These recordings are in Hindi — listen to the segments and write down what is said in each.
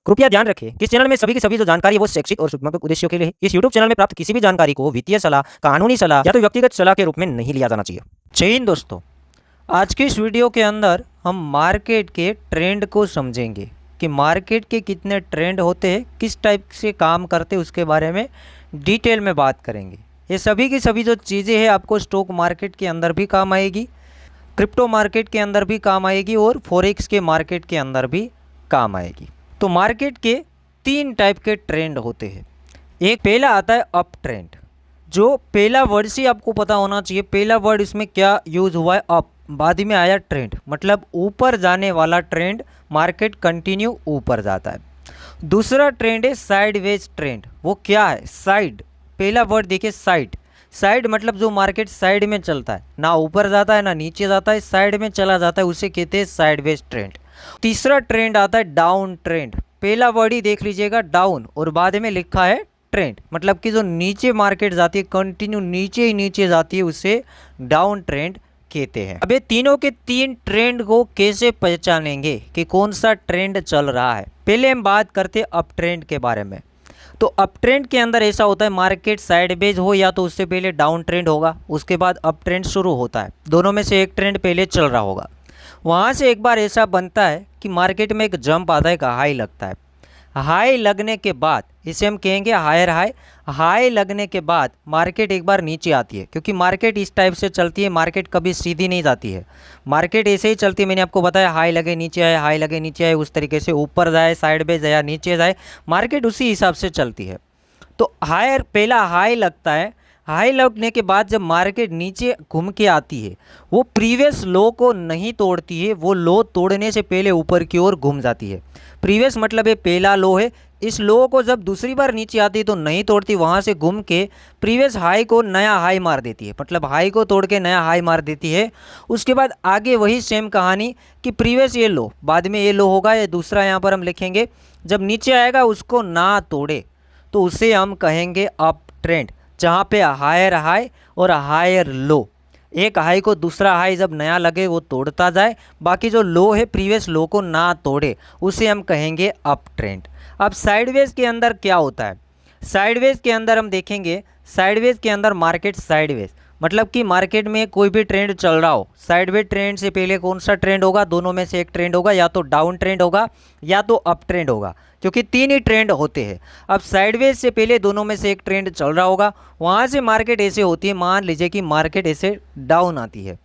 कृपया ध्यान रखें कि इस चैनल में सभी की सभी जो जानकारी है वो शैक्षिक और सूचनात्मक उद्देश्यों के लिए है। इस यूट्यूब चैनल में प्राप्त किसी भी जानकारी को वित्तीय सलाह, कानूनी सलाह या तो व्यक्तिगत सलाह के रूप में नहीं लिया जाना चाहिए। जय हिंद दोस्तों, आज की इस वीडियो के अंदर हम मार्केट के ट्रेंड को समझेंगे कि मार्केट के कितने ट्रेंड होते हैं, किस टाइप से काम करते हैं, उसके बारे में डिटेल में बात करेंगे। ये सभी की सभी जो चीज़ें हैं आपको स्टॉक मार्केट के अंदर भी काम आएगी, क्रिप्टो मार्केट के अंदर भी काम आएगी और फॉरेक्स के मार्केट के अंदर भी काम आएगी। तो मार्केट के 3 टाइप के ट्रेंड होते हैं। एक पहला आता है अप ट्रेंड, जो पहला वर्ड से आपको पता होना चाहिए। पहला वर्ड इसमें क्या यूज़ हुआ है, अप, बाद में आया ट्रेंड, मतलब ऊपर जाने वाला ट्रेंड, मार्केट कंटिन्यू ऊपर जाता है। दूसरा ट्रेंड है साइडवेज ट्रेंड। वो क्या है, साइड, पहला वर्ड देखिए साइड। साइड मतलब जो मार्केट साइड में चलता है, ना ऊपर जाता है ना नीचे जाता है, साइड में चला जाता है, उसे कहते हैं साइडवेज ट्रेंड। तीसरा ट्रेंड आता है डाउन ट्रेंड। पहला वर्ड ही देख लीजिएगा डाउन और बाद में लिखा है ट्रेंड, मतलब कि जो नीचे मार्केट जाती है, कंटिन्यू नीचे ही नीचे जाती है, उसे डाउन ट्रेंड कहते हैं। अब ये तीनों के 3 ट्रेंड को कैसे पहचानेंगे कि कौन सा ट्रेंड चल रहा है। पहले हम बात करते हैं अप ट्रेंड के बारे में। तो अप ट्रेंड के अंदर ऐसा होता है, मार्केट साइडवेज हो या तो उससे पहले डाउन ट्रेंड होगा, उसके बाद अप ट्रेंड शुरू होता है, दोनों में से एक ट्रेंड पहले चल रहा होगा। वहाँ से एक बार ऐसा बनता है कि मार्केट में एक जंप आता है, एक हाई लगता है। हाई लगने के बाद इसे हम कहेंगे हायर हाई। हाई लगने के बाद मार्केट एक बार नीचे आती है, क्योंकि मार्केट इस टाइप से चलती है, मार्केट कभी सीधी नहीं जाती है, मार्केट ऐसे ही चलती है। मैंने आपको बताया हाई लगे नीचे आए, हाई लगे नीचे आए, उस तरीके से ऊपर जाए, साइड में जाए, नीचे जाए, मार्केट उसी हिसाब से चलती है। तो हायर, पहला हाई लगता है। हाई लगने के बाद जब मार्केट नीचे घूम के आती है, वो प्रीवियस लो को नहीं तोड़ती है, वो लो तोड़ने से पहले ऊपर की ओर घूम जाती है। प्रीवियस मतलब ये पहला लो है, इस लो को जब दूसरी बार नीचे आती है तो नहीं तोड़ती, वहाँ से घूम के प्रीवियस हाई को नया हाई मार देती है, मतलब हाई को तोड़ के नया हाई मार देती है। उसके बाद आगे वही सेम कहानी कि प्रीवियस ये लो, बाद में ये लो होगा, ये दूसरा यहाँ पर हम लिखेंगे, जब नीचे आएगा उसको ना तोड़े तो उसे हम कहेंगे अप ट्रेंड, जहाँ पे हायर हाई और हायर लो, एक हाई को दूसरा हाई जब नया लगे वो तोड़ता जाए, बाकी जो लो है प्रीवियस लो को ना तोड़े, उसे हम कहेंगे अप ट्रेंड। अब साइडवेज के अंदर क्या होता है, साइडवेज के अंदर हम देखेंगे, साइडवेज के अंदर मार्केट साइडवेज मतलब कि मार्केट में कोई भी ट्रेंड चल रहा हो, साइडवेज ट्रेंड से पहले कौन सा ट्रेंड होगा, दोनों में से एक ट्रेंड होगा, या तो डाउन ट्रेंड होगा या तो अप ट्रेंड होगा, क्योंकि 3 ही ट्रेंड होते हैं। अब साइडवेज से पहले दोनों में से एक ट्रेंड चल रहा होगा, वहाँ से मार्केट ऐसे होती है, मान लीजिए कि मार्केट ऐसे डाउन आती है,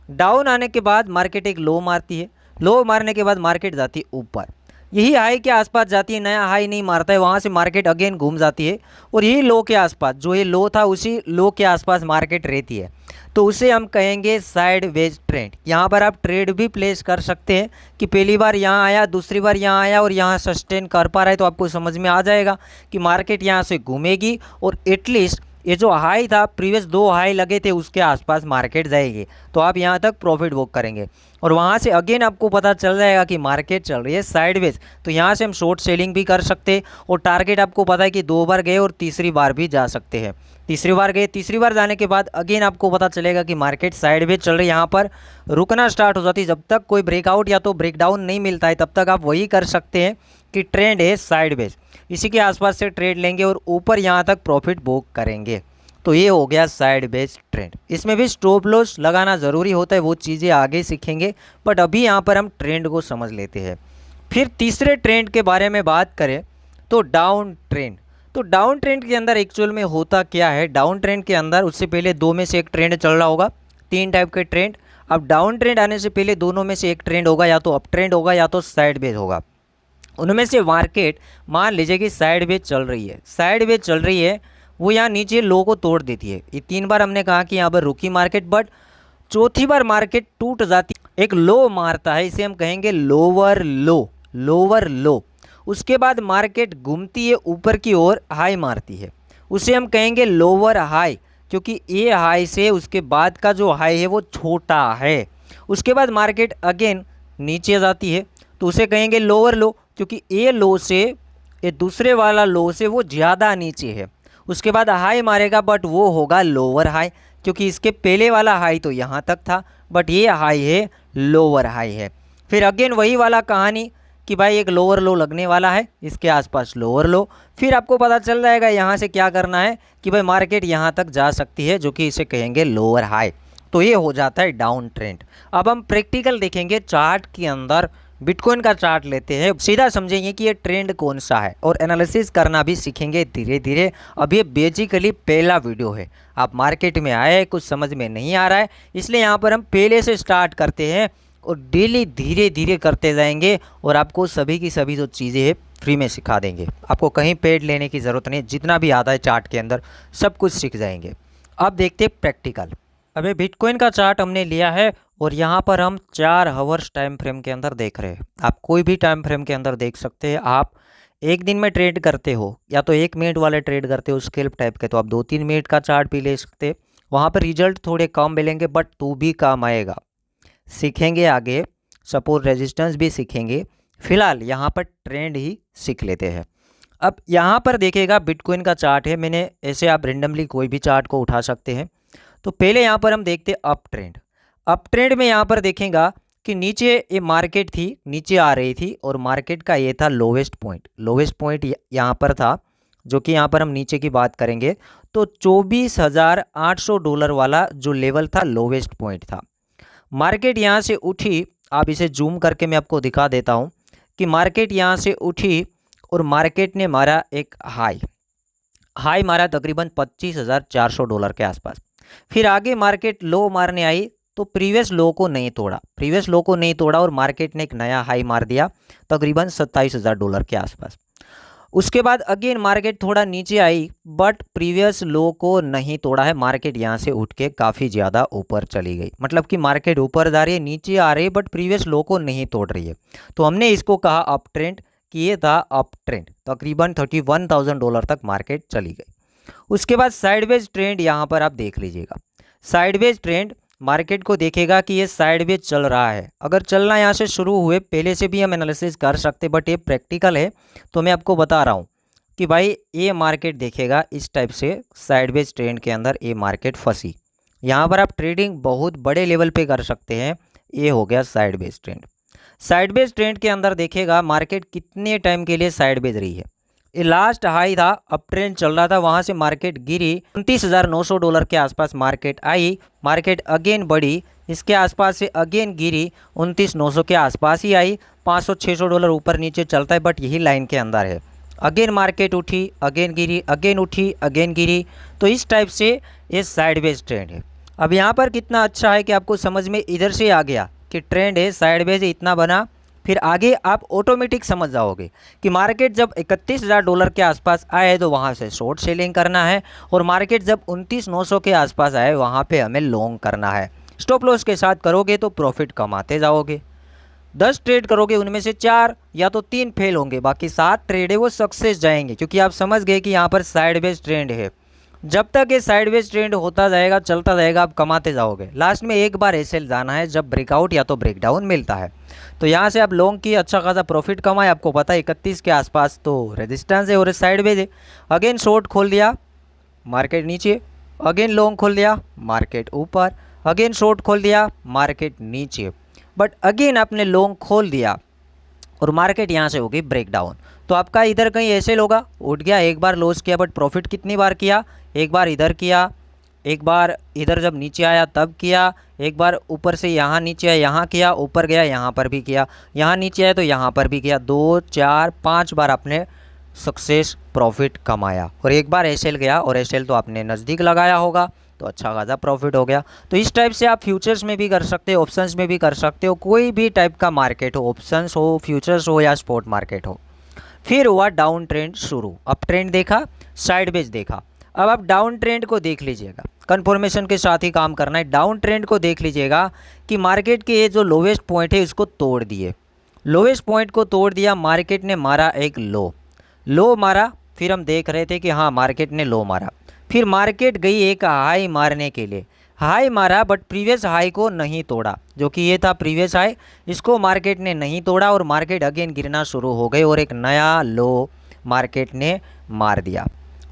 डाउन आने के बाद मार्केट एक लो मारती है, लो मारने के बाद मार्केट जाती है ऊपर, यही हाई के आसपास जाती है, नया हाई नहीं मारता है, वहाँ से मार्केट अगेन घूम जाती है और यही लो के आसपास, जो ये लो था उसी लो के आसपास मार्केट रहती है, तो उसे हम कहेंगे साइडवेज ट्रेंड। यहाँ पर आप ट्रेड भी प्लेस कर सकते हैं कि पहली बार यहाँ आया, दूसरी बार यहाँ आया और यहाँ सस्टेन कर पा रहा है, तो आपको समझ में आ जाएगा कि मार्केट यहाँ से घूमेगी और एटलीस्ट ये जो हाई था, प्रीवियस 2 हाई लगे थे, उसके आसपास मार्केट जाएगी, तो आप यहाँ तक प्रॉफिट बुक करेंगे और वहाँ से अगेन आपको पता चल जाएगा कि मार्केट चल रही है साइडवेज, तो यहाँ से हम शॉर्ट सेलिंग भी कर सकते हैं और टारगेट आपको पता है कि 2 बार गए और तीसरी बार भी जा सकते हैं। तीसरी बार गए, तीसरी बार जाने के बाद अगेन आपको पता चलेगा कि मार्केट साइडवेज चल रही है, यहाँ पर रुकना स्टार्ट हो जाती है, जब तक कोई ब्रेकआउट या तो ब्रेकडाउन नहीं मिलता है तब तक आप वही कर सकते हैं कि ट्रेंड है साइडवेज, इसी के आसपास से ट्रेड लेंगे और ऊपर यहाँ तक प्रॉफिट बुक करेंगे। तो ये हो गया साइडवेज ट्रेंड। इसमें भी स्टॉप लॉस लगाना ज़रूरी होता है, वो चीज़ें आगे सीखेंगे, बट अभी यहाँ पर हम ट्रेंड को समझ लेते हैं। फिर तीसरे ट्रेंड के बारे में बात करें तो डाउन ट्रेंड। तो डाउन ट्रेंड के अंदर एक्चुअल में होता क्या है, डाउन ट्रेंड के अंदर उससे पहले 2 में से एक ट्रेंड चल रहा होगा, 3 टाइप के ट्रेंड। अब डाउन ट्रेंड आने से पहले दोनों में से एक ट्रेंड होगा, या तो अप ट्रेंड होगा या तो साइडवेज होगा। उनमें से मार्केट मान लीजिए कि साइडवेज चल रही है, साइडवेज चल रही है, वो यहाँ नीचे लो को तोड़ देती है। ये 3 बार हमने कहा कि यहाँ पर रुकी मार्केट, बट चौथी बार मार्केट टूट जाती है, एक लो मारता है, इसे हम कहेंगे लोअर लो, लोअर लो। उसके बाद मार्केट घूमती है ऊपर की ओर, हाई मारती है, उसे हम कहेंगे लोअर हाई, क्योंकि ये हाई से उसके बाद का जो हाई है वो छोटा है। उसके बाद मार्केट अगेन नीचे जाती है, तो उसे कहेंगे लोअर लो, क्योंकि ये लो से, ये दूसरे वाला लो से वो ज़्यादा नीचे है। उसके बाद हाई मारेगा, बट वो होगा लोअर हाई, क्योंकि इसके पहले वाला हाई तो यहाँ तक था, बट ये हाई है लोअर हाई है। फिर अगेन वही वाला कहानी कि भाई एक लोअर लो लगने वाला है, इसके आसपास लोअर लो, फिर आपको पता चल जाएगा यहाँ से क्या करना है कि भाई मार्केट यहाँ तक जा सकती है, जो कि इसे कहेंगे लोअर हाई। तो ये हो जाता है डाउन ट्रेंड। अब हम प्रैक्टिकल देखेंगे चार्ट के अंदर, बिटकॉइन का चार्ट लेते हैं, सीधा समझेंगे कि ये ट्रेंड कौन सा है और एनालिसिस करना भी सीखेंगे धीरे धीरे। अब ये बेसिकली पहला वीडियो है, आप मार्केट में आए हैं, कुछ समझ में नहीं आ रहा है, इसलिए यहाँ पर हम पहले से स्टार्ट करते हैं और डेली धीरे धीरे करते जाएंगे और आपको सभी की सभी जो चीज़ें हैं फ्री में सिखा देंगे। आपको कहीं पेड लेने की ज़रूरत नहीं, जितना भी आता है चार्ट के अंदर सब कुछ सीख जाएंगे। अब देखते हैं प्रैक्टिकल। अभी बिटकॉइन का चार्ट हमने लिया है और यहाँ पर हम 4 आवर्स टाइम फ्रेम के अंदर देख रहे हैं। आप कोई भी टाइम फ्रेम के अंदर देख सकते हैं। आप एक दिन में ट्रेड करते हो या तो 1 मिनट वाले ट्रेड करते हो स्कैल्प टाइप के, तो आप 2-3 मिनट का चार्ट भी ले सकते हैं। वहाँ पर रिजल्ट थोड़े कम मिलेंगे बट तो भी काम आएगा। सीखेंगे आगे, सपोर्ट रेजिस्टेंस भी सीखेंगे। फिलहाल यहाँ पर ट्रेंड ही सीख लेते हैं। अब यहाँ पर देखिएगा बिटकॉइन का चार्ट है, मैंने ऐसे आप रेंडमली कोई भी चार्ट को उठा सकते हैं। तो पहले यहाँ पर हम देखते अप ट्रेंड। अप ट्रेंड में यहाँ पर देखेगा कि नीचे ये मार्केट थी, नीचे आ रही थी और मार्केट का ये था लोवेस्ट पॉइंट। लोवेस्ट पॉइंट यहाँ पर था, जो कि यहाँ पर हम नीचे की बात करेंगे तो $24,800 वाला जो लेवल था लोवेस्ट पॉइंट था। मार्केट यहाँ से उठी, आप इसे जूम करके मैं आपको दिखा देता हूँ कि मार्केट यहाँ से उठी और मार्केट ने मारा एक हाई मारा तकरीबन $25,400 के आसपास। फिर आगे मार्केट लो मारने आई तो प्रीवियस लो को नहीं तोड़ा और मार्केट ने एक नया हाई मार दिया तकरीबन $27,000 के आसपास। उसके बाद अगेन मार्केट थोड़ा नीचे आई बट प्रीवियस लो को नहीं तोड़ा है। मार्केट यहाँ से उठ के काफ़ी ज़्यादा ऊपर चली गई, मतलब कि मार्केट ऊपर जा रही है, नीचे आ रही है बट प्रीवियस लो को नहीं तोड़ रही है। तो हमने इसको कहा अप ट्रेंड, कि ये था अप ट्रेंड। तकरीबन $31,000 तक मार्केट चली गई। उसके बाद साइडवेज ट्रेंड यहाँ पर आप देख लीजिएगा। साइडवेज ट्रेंड मार्केट को देखेगा कि ये साइडवेज चल रहा है। अगर चलना यहाँ से शुरू हुए, पहले से भी हम एनालिसिस कर सकते बट ये प्रैक्टिकल है तो मैं आपको बता रहा हूँ कि भाई ये मार्केट देखेगा इस टाइप से साइडवेज ट्रेंड के अंदर ये मार्केट फंसी। यहाँ पर आप ट्रेडिंग बहुत बड़े लेवल पे कर सकते हैं। ये हो गया साइडवेज ट्रेंड। साइडवेज ट्रेंड के अंदर देखेगा मार्केट कितने टाइम के लिए साइडवेज रही है। ये लास्ट हाई था, अप ट्रेंड चल रहा था, वहाँ से मार्केट गिरी, $29,900 के आसपास मार्केट आई, मार्केट अगेन बढ़ी, इसके आसपास से अगेन गिरी, 29,900 के आसपास ही आई, $500-600 ऊपर नीचे चलता है बट यही लाइन के अंदर है। अगेन मार्केट उठी, अगेन गिरी, अगेन उठी, अगेन गिरी। तो इस टाइप से ये साइडवेज ट्रेंड है। अब यहाँ पर कितना अच्छा है कि आपको समझ में इधर से आ गया कि ट्रेंड है, साइडवेज इतना बना, फिर आगे आप ऑटोमेटिक समझ जाओगे कि मार्केट जब $31,000 के आसपास आए तो वहाँ से शॉर्ट सेलिंग करना है और मार्केट जब 29,900 के आसपास आए वहाँ पे हमें लॉन्ग करना है। स्टॉप लॉस के साथ करोगे तो प्रॉफिट कमाते जाओगे। 10 ट्रेड करोगे, उनमें से 4 या तो 3 फेल होंगे, बाकी 7 ट्रेड है वो सक्सेस जाएंगे, क्योंकि आप समझ गए कि यहाँ पर साइडवेज ट्रेंड है। जब तक ये साइडवेज ट्रेंड होता जाएगा, चलता जाएगा, आप कमाते जाओगे। लास्ट में एक बार एसएल जाना है जब ब्रेकआउट या तो ब्रेकडाउन मिलता है। तो यहाँ से आप लॉन्ग की अच्छा खासा प्रॉफिट कमाए। आपको पता है 31 के आसपास तो रेजिस्टेंस है और साइडवेज है। अगेन शॉर्ट खोल दिया, मार्केट नीचे, अगेन लॉन्ग खोल दिया, मार्केट ऊपर, अगेन शॉर्ट खोल दिया, मार्केट नीचे, बट अगेन आपने लॉन्ग खोल दिया और मार्केट यहाँ से होगी ब्रेकडाउन। तो आपका इधर कहीं ऐसे होगा, उठ गया, एक बार लॉस किया बट प्रॉफिट कितनी बार किया, एक बार इधर किया, एक बार इधर जब नीचे आया तब किया, एक बार ऊपर से यहाँ नीचे आया यहाँ किया, ऊपर गया यहाँ पर भी किया, यहाँ नीचे आया तो यहाँ पर भी किया, 2 4 5 बार आपने सक्सेस प्रॉफिट कमाया। और एक बार एसएल गया और एसएल तो आपने नज़दीक लगाया होगा तो अच्छा खासा प्रॉफिट हो गया। तो इस टाइप से आप फ्यूचर्स में भी कर सकते हो, ऑप्शंस में भी कर सकते हो, कोई भी टाइप का मार्केट हो, ऑप्शंस हो, फ्यूचर्स हो या स्पॉट मार्केट हो। फिर हुआ डाउन ट्रेंड शुरू। अप ट्रेंड देखा, साइडवेज देखा, अब आप डाउन ट्रेंड को देख लीजिएगा। कन्फर्मेशन के साथ ही काम करना है। डाउन ट्रेंड को देख लीजिएगा कि मार्केट के ये जो लोवेस्ट पॉइंट है इसको तोड़ दिए, लोवेस्ट पॉइंट को तोड़ दिया, मार्केट ने मारा एक लो मारा। फिर हम देख रहे थे कि हाँ मार्केट ने लो मारा, फिर मार्केट गई एक हाई मारने के लिए, हाई मारा बट प्रीवियस हाई को नहीं तोड़ा, जो कि ये था प्रीवियस हाई, इसको मार्केट ने नहीं तोड़ा और मार्केट अगेन गिरना शुरू हो गई और एक नया लो मार्केट ने मार दिया।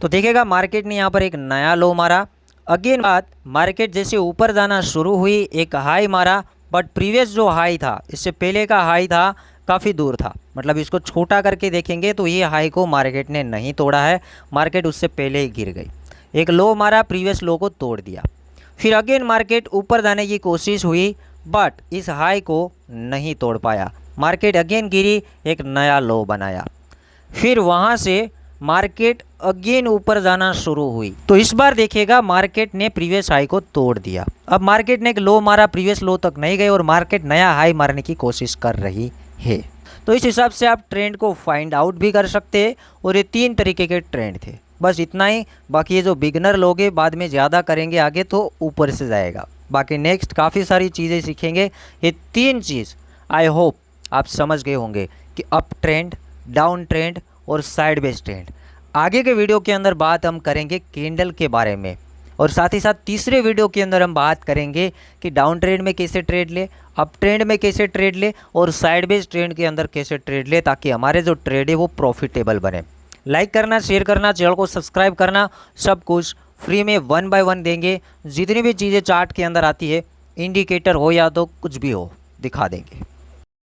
तो देखिएगा मार्केट ने यहाँ पर एक नया लो मारा। अगेन बात, मार्केट जैसे ऊपर जाना शुरू हुई, एक हाई मारा बट प्रीवियस जो हाई था, इससे पहले का हाई था काफ़ी दूर था, मतलब इसको छोटा करके देखेंगे तो ये हाई को मार्केट ने नहीं तोड़ा है, मार्केट उससे पहले ही गिर गई। एक लो मारा, प्रीवियस लो को तोड़ दिया, फिर अगेन मार्केट ऊपर जाने की कोशिश हुई बट इस हाई को नहीं तोड़ पाया, मार्केट अगेन गिरी, एक नया लो बनाया, फिर वहाँ से मार्केट अगेन ऊपर जाना शुरू हुई। तो इस बार देखिएगा मार्केट ने प्रीवियस हाई को तोड़ दिया। अब मार्केट ने एक लो मारा, प्रीवियस लो तक नहीं गए और मार्केट नया हाई मारने की कोशिश कर रही है। तो इस हिसाब से आप ट्रेंड को फाइंड आउट भी कर सकते हैं और ये 3 तरीके के ट्रेंड थे, बस इतना ही। बाकी ये जो बिगनर लोग हैं बाद में ज़्यादा करेंगे आगे तो ऊपर से जाएगा। बाकी नेक्स्ट काफ़ी सारी चीज़ें सीखेंगे। ये 3 चीज़ आई होप आप समझ गए होंगे कि अप ट्रेंड, डाउन ट्रेंड और साइडवेज ट्रेंड। आगे के वीडियो के अंदर बात हम करेंगे कैंडल के बारे में और साथ ही साथ तीसरे वीडियो के अंदर हम बात करेंगे कि डाउन ट्रेंड में कैसे ट्रेड ले, अप ट्रेंड में कैसे ट्रेड ले और साइडवेज ट्रेंड के अंदर कैसे ट्रेड ले, ताकि हमारे जो ट्रेड है वो प्रॉफिटेबल बने। लाइक करना, शेयर करना, चैनल को सब्सक्राइब करना, सब कुछ फ्री में 1 बाय 1 देंगे। जितनी भी चीज़ें चार्ट के अंदर आती है, इंडिकेटर हो या तो कुछ भी हो, दिखा देंगे।